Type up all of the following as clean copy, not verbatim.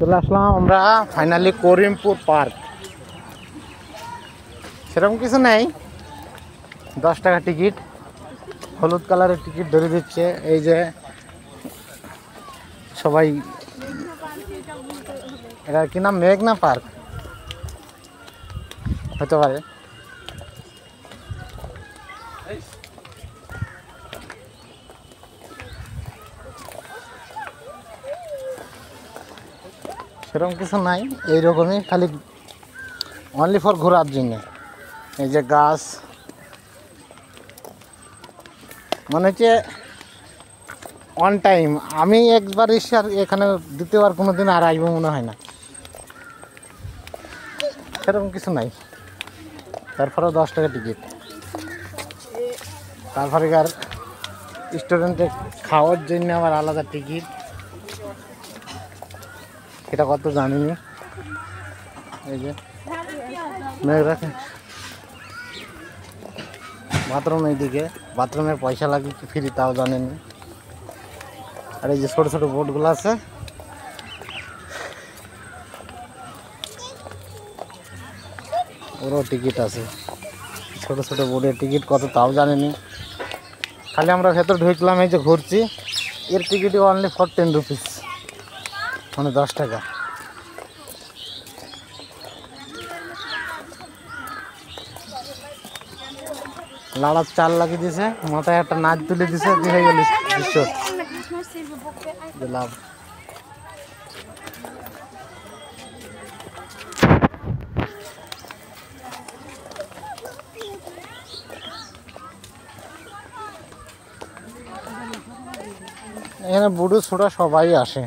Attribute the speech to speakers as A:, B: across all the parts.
A: চলে আসলাম আমরা finally Karimpur park. সেরকম কিছু নেই, 10 টাকা টিকিট, হলুদ কালারের টিকিট ধরে দিচ্ছে। এই যে সবাই, এটা কি নাম, মেঘনা পার্ক হতে পারে। সেরকম কিছু নাই, এইরকমই খালি অনলি ফর ঘোরার জন্য। এই যে গাছ, মানে হচ্ছে অন টাইম। আমি একবার এসে আর এখানে দ্বিতীয়বার কোনো দিন আর আসবো মনে হয় না, সেরকম কিছু নাই। তারপরেও 10 টাকা টিকিট। তারপরে আর স্টুডেন্টের খাওয়ার জন্য আবার আলাদা টিকিট, এটা কত জানিনি। এই যে মেঘরাকে বাথরুম, এইদিকে বাথরুমের পয়সা লাগে কি ফ্রি তাও জানেনি। আর এই যে ছোটো ছোটো বোটগুলো আছে, ওরও টিকিট আছে। ছোটো ছোটো বোটের টিকিট কত তাও জানেনি। খালি আমরা ভেতর ঢুকলাম, এই যে ঘুরছি, এর টিকিটই অনলি ফর 10 রুপিস, মানে 10 টাকা। লাড়ার চাল লাগিয়ে দিয়েছে, মাথায় একটা নাচ তুলে দিছে, দিয়ে হয়ে গেল দৃশ্য লাভ। এখানে বুড়ো ছোটা সবাই আসে।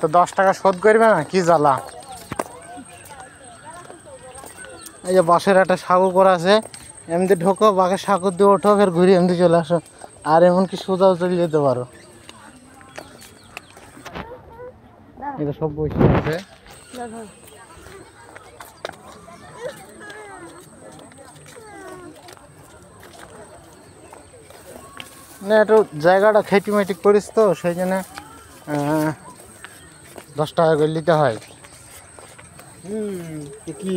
A: তো 10 টাকা শোধ করবে না, কি জ্বালা। এই যে বাঁশের একটা সাঁকো করা আছে, এমনি ঢোকো, বাঘের সাঁকো দিয়ে ওঠো, ফের ঘুরে এমনি চলে আসো। আর এমনকি সোজাও চলে যেতে পারো। এটা সব বসে আছে। না, একটু জায়গাটা খেটিমেটি করিস তো, সেই জন্য 10 টাকা করে নিতে হয়।
B: কি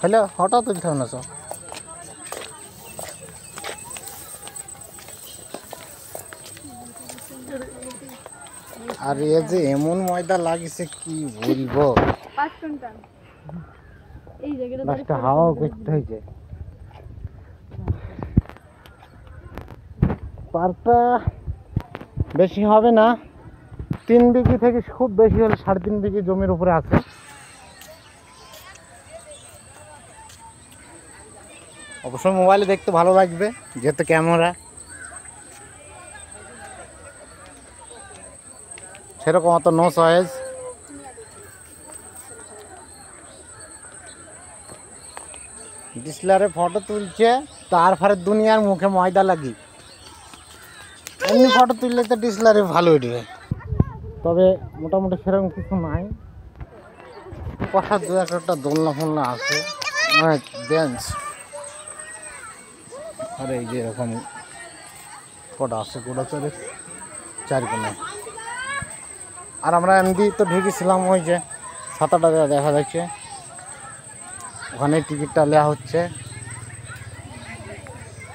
A: হ্যালো, হঠাৎ তুলতে হবে না সব। আর এ যে এমন ময়দা লাগিছে কি বলবো, লাস্টে হাওয়াও করতে হয়েছে। পার্কটা বেশি হবে না, 3 বিঘি থেকে খুব বেশি হলে 3.5 বিঘি জমির উপরে আছে। অবশ্যই মোবাইলে দেখতে ভালো লাগবে, যেহেতু ক্যামেরা সেরকম অত নো চয়েস। ডিসলারে ফটো তুলছে, তারপরে দুনিয়ার মুখে ময়দা লাগি। এমনি ফটো তুললে তো ডিসলারে ভালো উঠবে, তবে মোটামুটি সেরকম কিছু নাই। পাশার 2-1টা দোলনা ফোলনা আছে, মানে বেঞ্চ। আর এই যে এরকম কটা আছে, গোটা চলে 4 কোনায়। আর আমরা এমনি তো ঢুকেছিলাম, ওই যে ছাতাটা দেখা যাচ্ছে, ওখানে টিকিটটা নেওয়া হচ্ছে,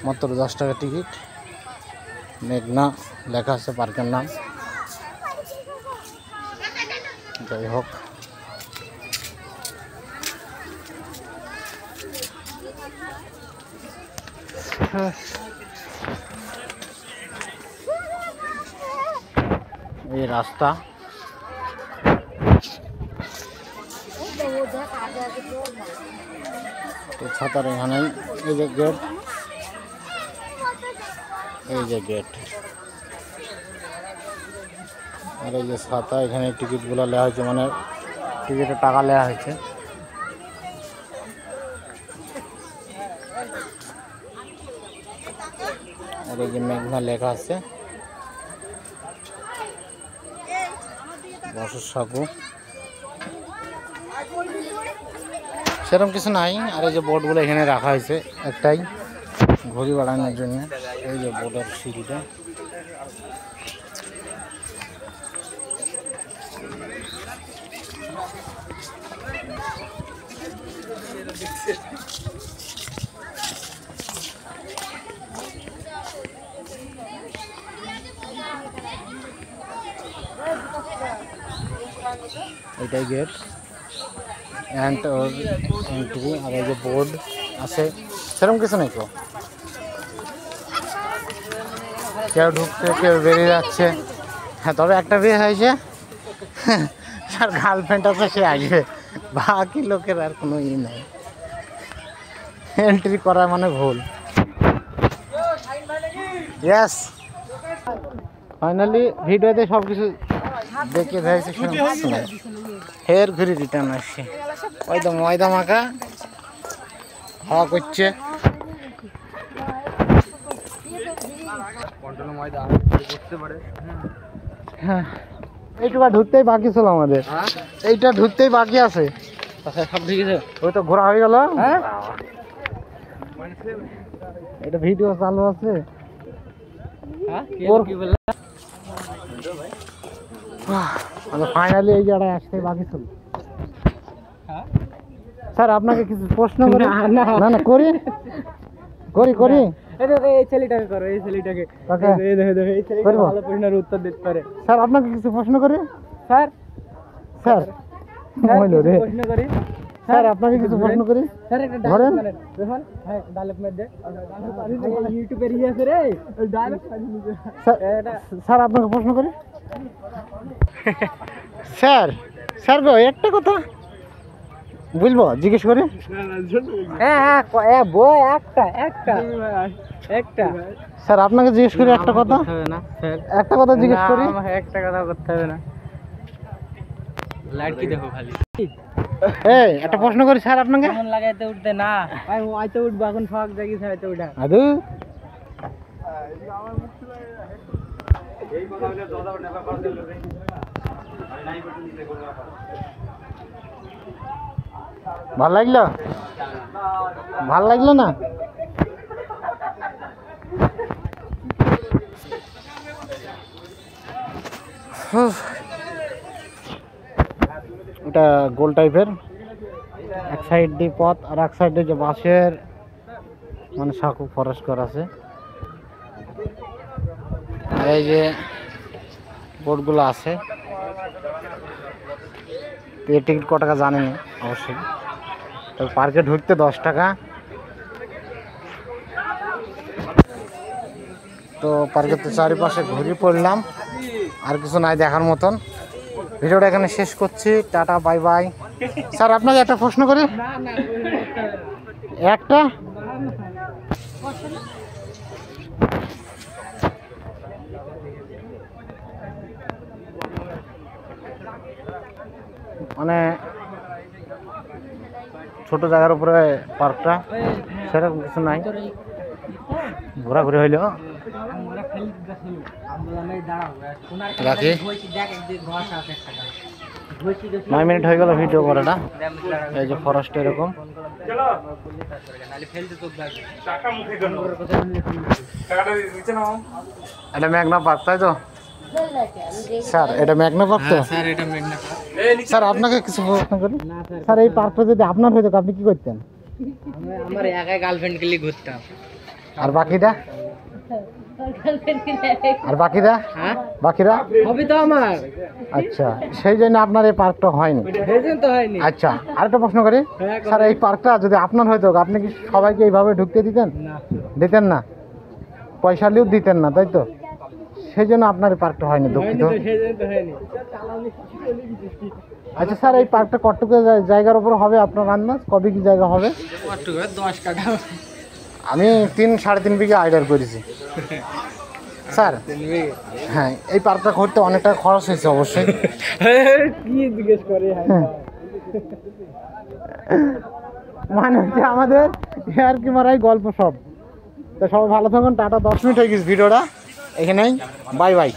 A: মাত্র 10 টাকা টিকিট। মেঘনা লেখা আছে পার্কের নাম। যাই হোক, এই রাস্তা, ছাতার এখানে এই যে গেট, এই যে গেট, আর এই যে ছাতা। এখানে টিকিটগুলো নেওয়া হয়েছে, মানে টিকিটের টাকা নেওয়া হয়েছে। আর এই যে মেঘনা লেখা আছে, বসুর সাঁকো, সেরকম কিছু নাই। আর এই যে বোর্ডগুলো এখানে রাখা হয়েছে একটাই ঘড়ি বাড়ানোর জন্য। এই যে বোর্ডের সিঁড়িটা, এটাই গেট এন্ট্রি। আর এই যে বোর্ড আছে, সেরকম কিছু নেই। তো কেউ ঢুকছে, কেউ বেরিয়ে যাচ্ছে। হ্যাঁ, তবে একটা বিয়ে হয়েছে, তার গার্লফ্রেন্ড আছে, সে আসবে। বাকি লোকের আর কোনো ই নেই, এন্ট্রি করা মানে ভুল। ইয়েস, ফাইনালি ভিডিওতে সব কিছু দেখে দিয়েছি, ফের ঘুরে রিটার্ন আসছে। ওই তো ময়দা মাখা হাওয়া করছে। হ্যাঁ, এইটুকু ঢুকতেই বাকি ছিল আমাদের, এইটা ঢুকতেই বাকি আছে। সব ঠিক আছে, ওই তো ঘোরা হয়ে গেল। হ্যাঁ, এটা ভিডিও চালু আছে। ফাইনালি এই জায়গায় আসতে বাকি ছিল। স্যার, আপনাকে কিছু প্রশ্ন করি? না না, করি করি করি।
B: এই ছেলেটাকে করো, এই ছেলেটাকে ভালো প্রশ্নের উত্তর দিতে পারে।
A: স্যার, আপনাকে কিছু প্রশ্ন করি?
B: স্যার
A: স্যার
B: প্রশ্ন করি
A: স্যার, আপনাকে কিছু প্রশ্ন করি?
B: স্যার, একটা
A: ধরেন।
B: দেখুন, হ্যাঁ, ডায়লগ মধ্যে ইউটিউবে রিয়ে আছে রে, ওই ডায়লগ।
A: স্যার, আপনাকে প্রশ্ন করি? স্যার, স্যার গো, একটা কথা বুঝবো, জিজ্ঞেস করি?
B: হ্যাঁ হ্যাঁ, বই একটা একটা একটা।
A: স্যার, আপনাকে জিজ্ঞেস করি একটা কথা?
B: না স্যার,
A: একটা কথা জিজ্ঞেস করি?
B: একটা কথা করতে হবে না। লাইট কি দেখো খালি।
A: এই, একটা প্রশ্ন করি স্যার আপনাকে?
B: কেমন লাগাইতে উঠতে না? ভাই হয়তো উঠবো, এখন ফাঁক জায়গা হয়তো উঠা।
A: আদু ভাল লাগলো? ভাল লাগলো না? এটা গোল টাইপের, এক সাইড দিয়ে পথ আর এক সাইডে যে বাঁশের মানে সাঁকো ফরেস্ট করা আছে। এই যে বোর্ডগুলো আছে। এর টিকিট ক টাকা জানেন অবশ্যই। তবে পার্কে ঢুকতে 10 টাকা। তো পার্কের তো চারিপাশে ঘুরে পড়লাম, আর কিছু নাই দেখার মতন। ভিডিওটা এখানে শেষ করছি, টাটা, বাই বাই। স্যার, আপনাকে একটা প্রশ্ন করি? একটা মানে ছোট জায়গার উপরে পার্কটা, সেরকম কিছু নাই, ঘোরাঘুরি হইল। রাখি, 9 মিনিট হয়ে গেল ভিডিও করাটা। এই যে ফরেস্ট এরকম। এটা মেঘনা পার্ক, তাই তো স্যার? এটা মেঘনা পার্ক তো?
B: স্যার, এটা মেঘনা পার্ক।
A: স্যার, আপনাকে কিছু প্রশ্ন করি? স্যার, এই পার্কটা যদি আপনার হইতো আপনি কি করতেন?
B: আমার একাই গার্লফ্রেন্ডকে নিয়ে ঘুরতাম।
A: আর বাকিটা? আর বাকিরা?
B: হ্যাঁ,
A: বাকিরা
B: হবে তো আমার।
A: আচ্ছা, সেই জন্য আপনার এই পার্কটা হয়নি।
B: তো হয়নি।
A: আচ্ছা, আরেকটা প্রশ্ন করি? স্যার, এই পার্কটা যদি আপনার হইতো আপনি কি সবাইকে এইভাবে ঢুকতে দিতেন? দিতেন না, পয়সা নিয়েও দিতেন না, তাই তো? সেই জন্য আপনার এই পার্কটা হয়নি, দুঃখিত। আচ্ছা স্যার, এই পার্কটা কতটুকু জায়গার উপর হবে আপনার আন্দাজ? কবে কি জায়গা হবে?
B: 10 কাঠা।
A: আমি 3-3.5 বিঘা আইডিয়া করেছি স্যার। হ্যাঁ, এই পার্কটা করতে অনেক টাকা খরচ হয়েছে অবশ্যই।
B: কি জিজ্ঞেস করে?
A: মানে হচ্ছে আমাদের আর কি মারাই গল্প সব। তো সবাই ভালো থাকুন, টাটা। 10 মিনিট হয়ে গেছে ভিডিওটা এখানেই, বাই বাই।